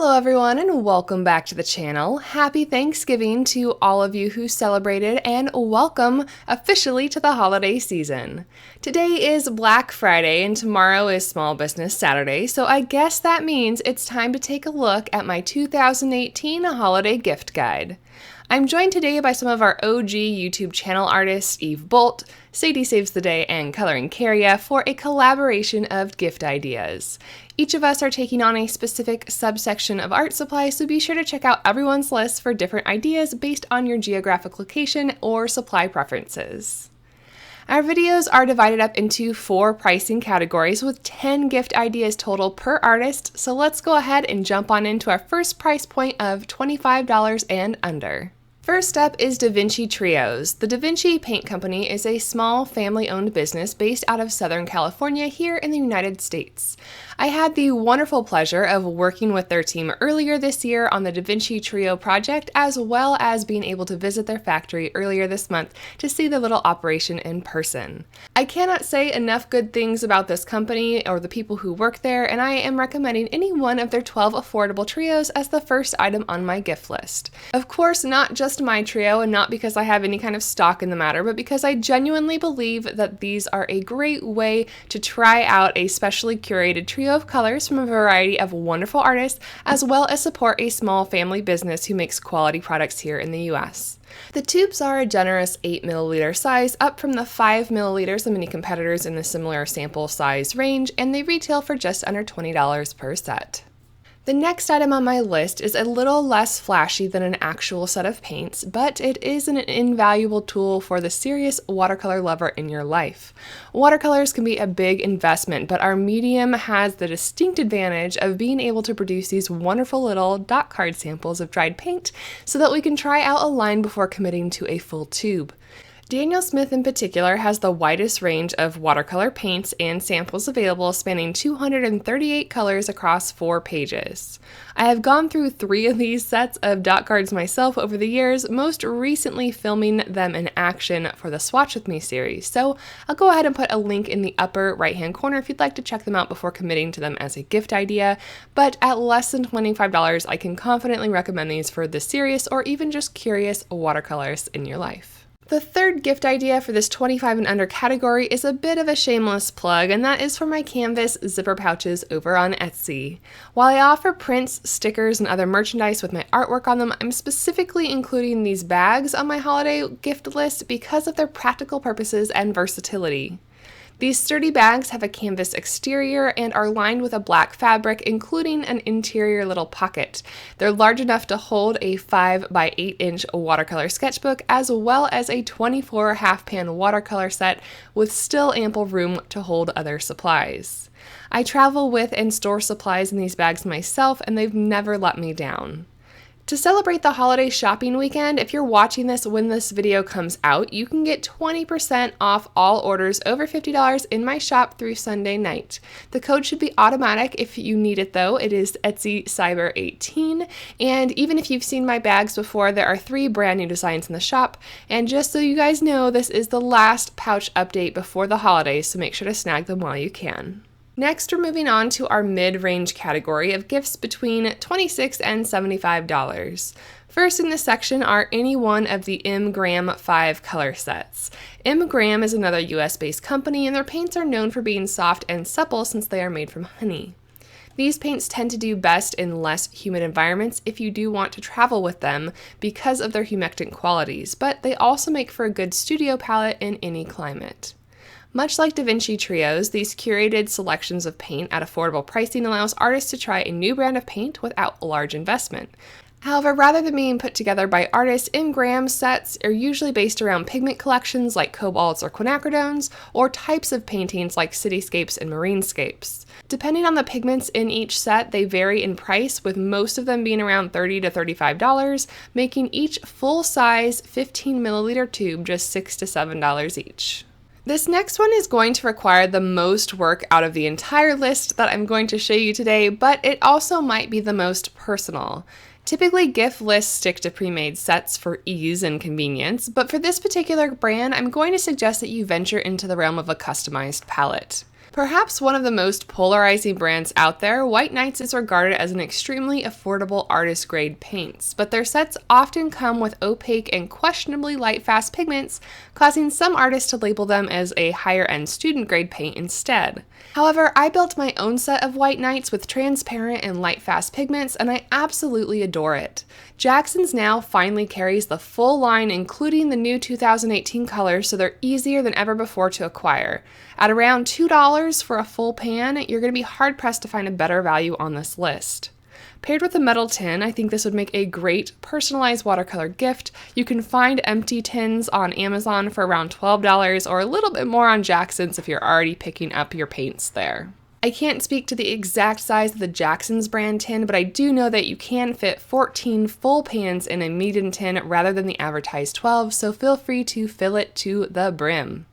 Hello everyone and welcome back to the channel. Happy Thanksgiving to all of you who celebrated and welcome officially to the holiday season. Today is Black Friday and tomorrow is Small Business Saturday, so I guess that means it's time to take a look at my 2018 Holiday Gift Guide. I'm joined today by some of our OG YouTube channel artists, Eve Bolt, Sade Saves the Day, and Coloring Karia for a collaboration of gift ideas. Each of us are taking on a specific subsection of art supply, so be sure to check out everyone's list for different ideas based on your geographic location or supply preferences. Our videos are divided up into 4 pricing categories with 10 gift ideas total per artist, so let's go ahead and jump on into our first price point of $25 and under. First up is Vinci Trios. The Vinci Paint Company is a small family-owned business based out of Southern California here in the United States. I had the wonderful pleasure of working with their team earlier this year on the Vinci Trio project, as well as being able to visit their factory earlier this month to see the little operation in person. I cannot say enough good things about this company or the people who work there, and I am recommending any one of their 12 affordable trios as the first item on my gift list. Of course, not just my trio, and not because I have any kind of stock in the matter, but because I genuinely believe that these are a great way to try out a specially curated trio of colors from a variety of wonderful artists, as well as support a small family business who makes quality products here in the US. The tubes are a generous 8 milliliter size, up from the 5 milliliters of many competitors in the similar sample size range, and they retail for just under $20 per set. The next item on my list is a little less flashy than an actual set of paints, but it is an invaluable tool for the serious watercolor lover in your life. Watercolors can be a big investment, but our medium has the distinct advantage of being able to produce these wonderful little dot card samples of dried paint so that we can try out a line before committing to a full tube. Daniel Smith in particular has the widest range of watercolor paints and samples available, spanning 238 colors across 4 pages. I have gone through 3 of these sets of dot cards myself over the years, most recently filming them in action for the Swatch With Me series, so I'll go ahead and put a link in the upper right hand corner if you'd like to check them out before committing to them as a gift idea, but at less than $25 I can confidently recommend these for the serious or even just curious watercolorists in your life. The third gift idea for this 25 and under category is a bit of a shameless plug, and that is for my canvas zipper pouches over on Etsy. While I offer prints, stickers, and other merchandise with my artwork on them, I'm specifically including these bags on my holiday gift list because of their practical purposes and versatility. These sturdy bags have a canvas exterior and are lined with a black fabric, including an interior little pocket. They're large enough to hold a 5 by 8 inch watercolor sketchbook, as well as a 24 half-pan watercolor set with still ample room to hold other supplies. I travel with and store supplies in these bags myself, and they've never let me down. To celebrate the holiday shopping weekend, if you're watching this when this video comes out, you can get 20% off all orders over $50 in my shop through Sunday night. The code should be automatic if you need it though. It is Etsy Cyber 18, and even if you've seen my bags before, there are 3 brand new designs in the shop, and just so you guys know, this is the last pouch update before the holidays, so make sure to snag them while you can. Next, we're moving on to our mid-range category of gifts between $26 and $75. First in this section are any one of the M. Graham 5 color sets. M. Graham is another US-based company, and their paints are known for being soft and supple since they are made from honey. These paints tend to do best in less humid environments if you do want to travel with them because of their humectant qualities, but they also make for a good studio palette in any climate. Much like Vinci Trios, these curated selections of paint at affordable pricing allows artists to try a new brand of paint without a large investment. However, rather than being put together by artists, M. Graham sets are usually based around pigment collections like cobalts or quinacridones, or types of paintings like cityscapes and marinescapes. Depending on the pigments in each set, they vary in price, with most of them being around $30 to $35, making each full-size 15 milliliter tube just $6 to $7 each. This next one is going to require the most work out of the entire list that I'm going to show you today, but it also might be the most personal. Typically, gift lists stick to pre-made sets for ease and convenience, but for this particular brand, I'm going to suggest that you venture into the realm of a customized palette. Perhaps one of the most polarizing brands out there, White Nights is regarded as an extremely affordable artist-grade paints, but their sets often come with opaque and questionably light-fast pigments, causing some artists to label them as a higher-end student-grade paint instead. However, I built my own set of White Nights with transparent and light-fast pigments, and I absolutely adore it. Jackson's now finally carries the full line, including the new 2018 colors, so they're easier than ever before to acquire. At around $2 for a full pan, you're going to be hard-pressed to find a better value on this list. Paired with a metal tin, I think this would make a great personalized watercolor gift. You can find empty tins on Amazon for around $12 or a little bit more on Jackson's if you're already picking up your paints there. I can't speak to the exact size of the Jackson's brand tin, but I do know that you can fit 14 full pans in a medium tin rather than the advertised 12, so feel free to fill it to the brim.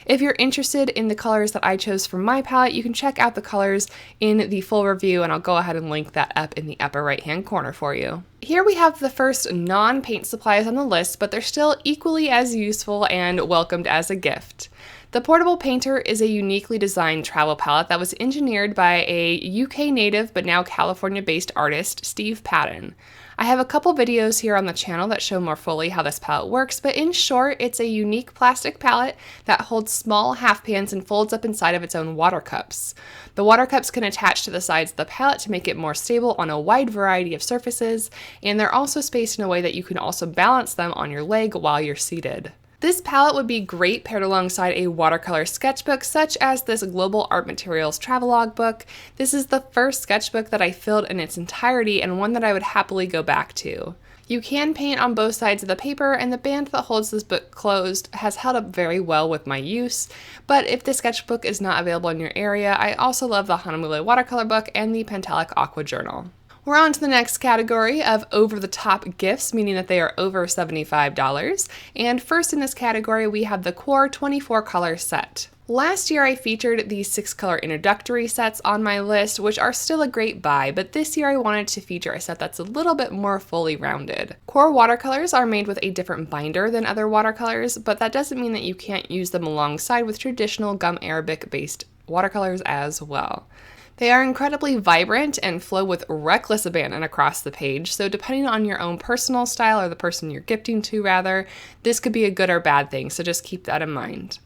If you're interested in the colors that I chose for my palette, you can check out the colors in the full review, and I'll go ahead and link that up in the upper right-hand corner for you. Here we have the first non-paint supplies on the list, but they're still equally as useful and welcomed as a gift. The Portable Painter is a uniquely designed travel palette that was engineered by a UK native but now California-based artist, Steve Patton. I have a couple videos here on the channel that show more fully how this palette works, but in short, it's a unique plastic palette that holds small half pans and folds up inside of its own water cups. The water cups can attach to the sides of the palette to make it more stable on a wide variety of surfaces, and they're also spaced in a way that you can also balance them on your leg while you're seated. This palette would be great paired alongside a watercolor sketchbook such as this Global Art Materials Travelogue book. This is the first sketchbook that I filled in its entirety and one that I would happily go back to. You can paint on both sides of the paper, and the band that holds this book closed has held up very well with my use, but if the sketchbook is not available in your area, I also love the Honolulu Watercolor book and the Pentalic Aqua Journal. We're on to the next category of over-the-top gifts, meaning that they are over $75. And first in this category, we have the Core 24-color set. Last year, I featured these 6-color introductory sets on my list, which are still a great buy, but this year I wanted to feature a set that's a little bit more fully rounded. Core watercolors are made with a different binder than other watercolors, but that doesn't mean that you can't use them alongside with traditional gum arabic-based watercolors as well. They are incredibly vibrant and flow with reckless abandon across the page, so depending on your own personal style or the person you're gifting to rather, this could be a good or bad thing, so just keep that in mind.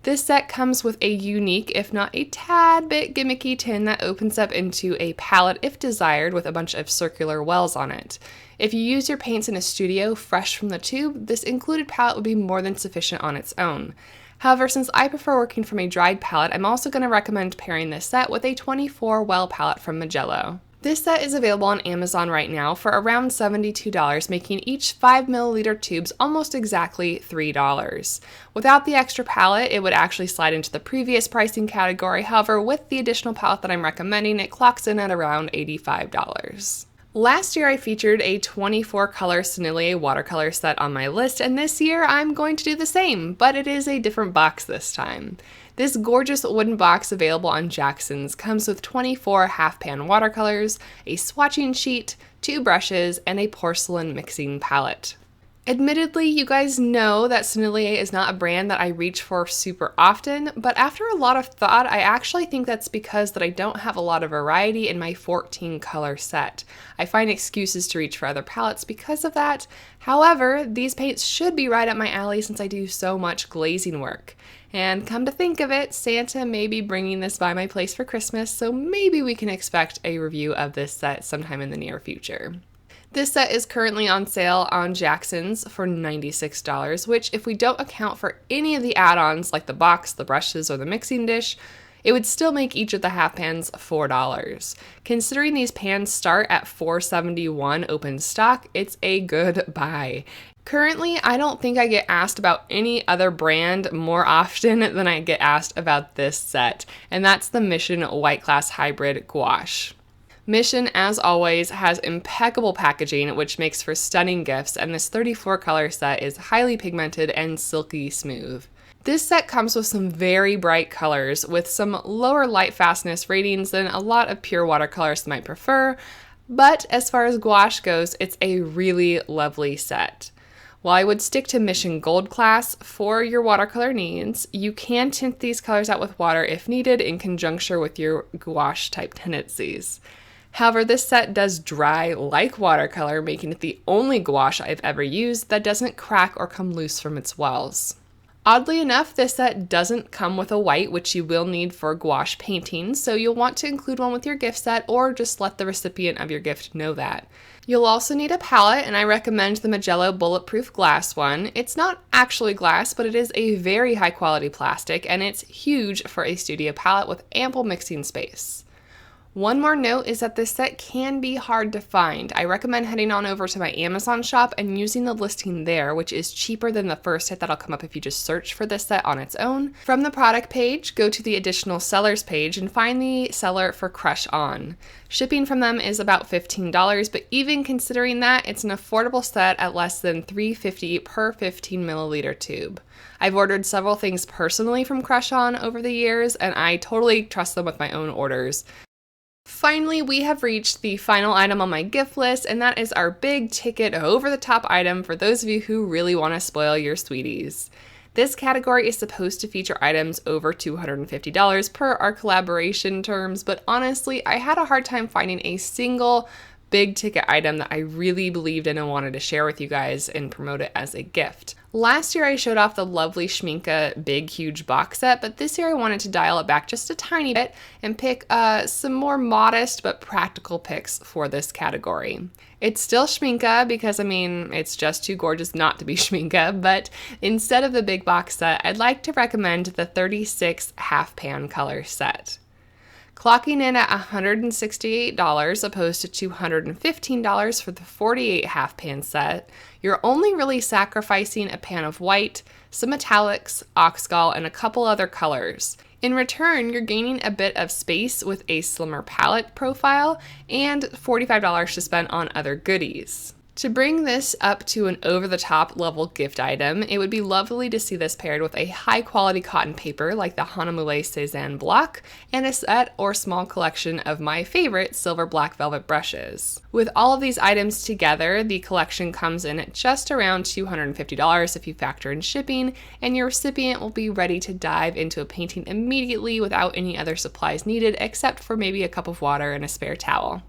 This set comes with a unique, if not a tad bit gimmicky tin that opens up into a palette if desired with a bunch of circular wells on it. If you use your paints in a studio fresh from the tube, this included palette would be more than sufficient on its own. However, since I prefer working from a dried palette, I'm also going to recommend pairing this set with a 24 well palette from Magello. This set is available on Amazon right now for around $72, making each 5ml tubes almost exactly $3. Without the extra palette, it would actually slide into the previous pricing category. However, with the additional palette that I'm recommending, it clocks in at around $85. Last year I featured a 24-color Sennelier watercolor set on my list, and this year I'm going to do the same, but it is a different box this time. This gorgeous wooden box available on Jackson's comes with 24 half-pan watercolors, a swatching sheet, 2 brushes, and a porcelain mixing palette. Admittedly, you guys know that Sennelier is not a brand that I reach for super often, but after a lot of thought, I actually think that's because that I don't have a lot of variety in my 14-color set. I find excuses to reach for other palettes because of that. However, these paints should be right up my alley since I do so much glazing work. And come to think of it, Santa may be bringing this by my place for Christmas, so maybe we can expect a review of this set sometime in the near future. This set is currently on sale on Jackson's for $96, which if we don't account for any of the add-ons like the box, the brushes, or the mixing dish, it would still make each of the half pans $4. Considering these pans start at $4.71 open stock, it's a good buy. Currently, I don't think I get asked about any other brand more often than I get asked about this set, and that's the Mission White Class Hybrid Gouache. Mission, as always, has impeccable packaging, which makes for stunning gifts, and this 34-color set is highly pigmented and silky smooth. This set comes with some very bright colors, with some lower light fastness ratings than a lot of pure watercolors might prefer, but as far as gouache goes, it's a really lovely set. While I would stick to Mission Gold class for your watercolor needs, you can tint these colors out with water if needed in conjunction with your gouache type tendencies. However, this set does dry like watercolor, making it the only gouache I've ever used that doesn't crack or come loose from its wells. Oddly enough, this set doesn't come with a white, which you will need for gouache painting, so you'll want to include one with your gift set or just let the recipient of your gift know that. You'll also need a palette, and I recommend the Magello Bulletproof Glass one. It's not actually glass, but it is a very high quality plastic, and it's huge for a studio palette with ample mixing space. One more note is that this set can be hard to find. I recommend heading on over to my Amazon shop and using the listing there, which is cheaper than the first hit that'll come up if you just search for this set on its own. From the product page, go to the additional sellers page and find the seller for Crush On. Shipping from them is about $15, but even considering that, it's an affordable set at less than $3.50 per 15 milliliter tube. I've ordered several things personally from Crush On over the years, and I totally trust them with my own orders. Finally, we have reached the final item on my gift list, and that is our big ticket over-the-top item for those of you who really want to spoil your sweeties. This category is supposed to feature items over $250 per our collaboration terms, but honestly, I had a hard time finding a single big ticket item that I really believed in and wanted to share with you guys and promote it as a gift. Last year I showed off the lovely Schmincke big huge box set, but this year I wanted to dial it back just a tiny bit and pick some more modest but practical picks for this category. It's still Schmincke because it's just too gorgeous not to be Schmincke, but instead of the big box set, I'd like to recommend the 36 half pan color set. Clocking in at $168 opposed to $215 for the 48 half pan set, you're only really sacrificing a pan of white, some metallics, oxgall, and a couple other colors. In return, you're gaining a bit of space with a slimmer palette profile and $45 to spend on other goodies. To bring this up to an over-the-top level gift item, it would be lovely to see this paired with a high-quality cotton paper like the Hahnemuhle Cézanne block and a set or small collection of my favorite silver black velvet brushes. With all of these items together, the collection comes in at just around $250 if you factor in shipping, and your recipient will be ready to dive into a painting immediately without any other supplies needed except for maybe a cup of water and a spare towel.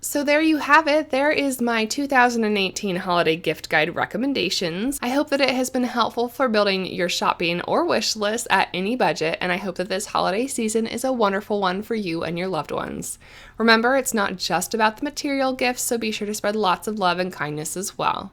So there you have it. There is my 2018 Holiday Gift Guide recommendations. I hope that it has been helpful for building your shopping or wish list at any budget, and I hope that this holiday season is a wonderful one for you and your loved ones. Remember, it's not just about the material gifts, so be sure to spread lots of love and kindness as well.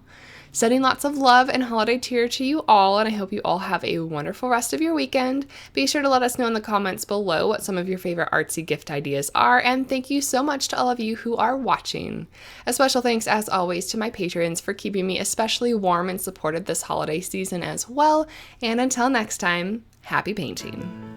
Sending lots of love and holiday cheer to you all, and I hope you all have a wonderful rest of your weekend. Be sure to let us know in the comments below what some of your favorite artsy gift ideas are, and thank you so much to all of you who are watching. A special thanks, as always, to my patrons for keeping me especially warm and supported this holiday season as well, and until next time, happy painting.